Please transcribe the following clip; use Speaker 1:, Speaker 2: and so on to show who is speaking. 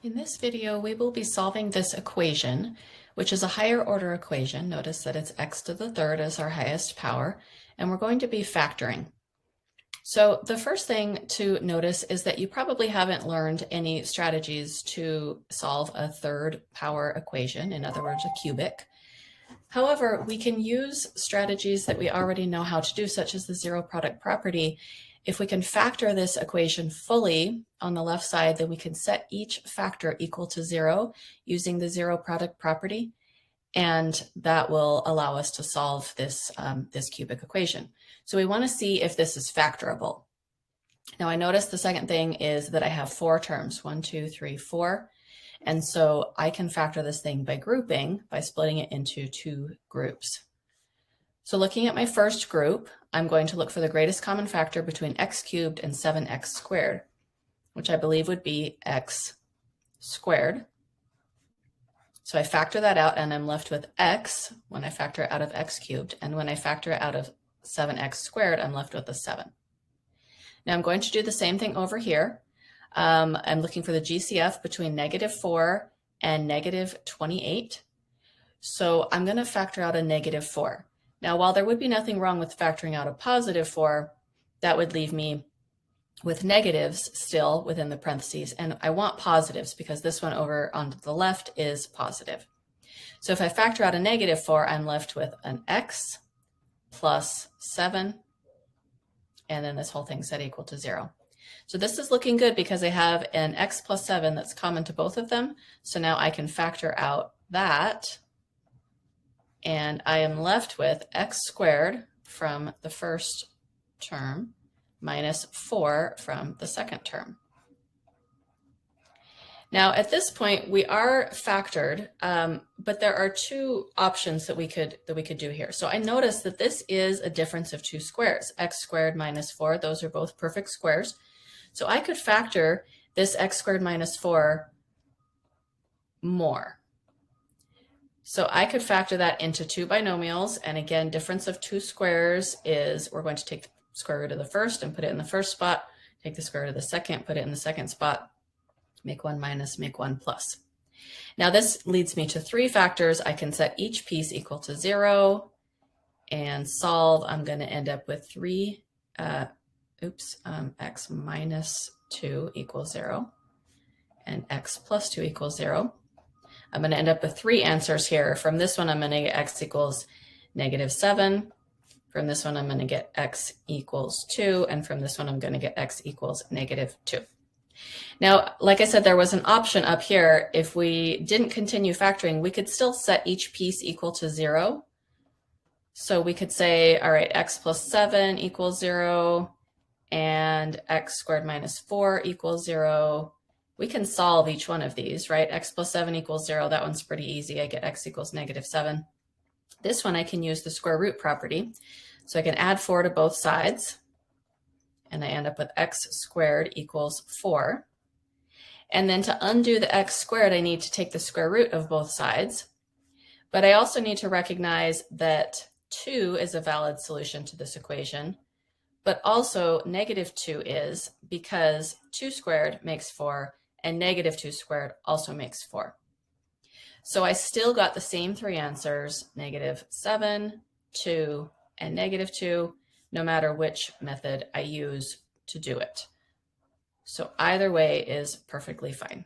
Speaker 1: In this video, we will be solving this equation, which is a higher order equation. Notice that it's x to the third as our highest power, and we're going to be factoring. So the first thing to notice is that you probably haven't learned any strategies to solve a third power equation, in other words, a cubic. However, we can use strategies that we already know how to do, such as the zero product property. If we can factor this equation fully on the left side, then we can set each factor equal to 0 using the zero product property, and that will allow us to solve this, this cubic equation. So we want to see if this is factorable. Now I notice the second thing is that I have 4 terms, 1, 2, 3, 4. And so I can factor this thing by grouping, by splitting it into 2 groups. So looking at my first group, I'm going to look for the greatest common factor between x cubed and 7x squared, which I believe would be x squared. So I factor that out and I'm left with x when I factor it out of x cubed, and when I factor it out of 7x squared, I'm left with a 7. Now I'm going to do the same thing over here. I'm looking for the GCF between -4 and -28. So I'm going to factor out a -4. Now, while there would be nothing wrong with factoring out a +4, that would leave me with negatives still within the parentheses. And I want positives because this one over on the left is positive. So if I factor out a -4, I'm left with an x plus 7. And then this whole thing set equal to 0. So this is looking good because I have an x plus 7 that's common to both of them. So now I can factor out that, and I am left with x squared from the first term minus 4 from the second term. Now at this point we are factored, but there are 2 options that we could do here. So I notice that this is a difference of 2 squares, x squared minus 4. Those are both perfect squares. So I could factor this x squared minus 4 more. So I could factor that into 2 binomials. And again, difference of 2 squares is we're going to take the square root of the first and put it in the first spot, take the square root of the second, put it in the second spot, make 1 minus, make 1 plus. Now this leads me to 3 factors. I can set each piece equal to 0 and solve. I'm going to end up with 3, x minus 2 equals 0 and x plus 2 equals 0. I'm going to end up with 3 answers here. From this one, I'm going to get x equals -7. From this one, I'm going to get x equals 2. And from this one, I'm going to get x equals -2. Now, like I said, there was an option up here. If we didn't continue factoring, we could still set each piece equal to 0. So we could say, all right, x plus 7 equals 0 and x squared minus 4 equals 0. We can solve each one of these, right? X plus 7 equals 0. That one's pretty easy. I get x equals -7. This one I can use the square root property. So I can add 4 to both sides, and I end up with x squared equals 4. And then to undo the x squared, I need to take the square root of both sides. But I also need to recognize that 2 is a valid solution to this equation, but also -2 is, because 2 squared makes 4 and -2 squared also makes 4. So I still got the same 3 answers, -7, 2, and -2, no matter which method I use to do it. So either way is perfectly fine.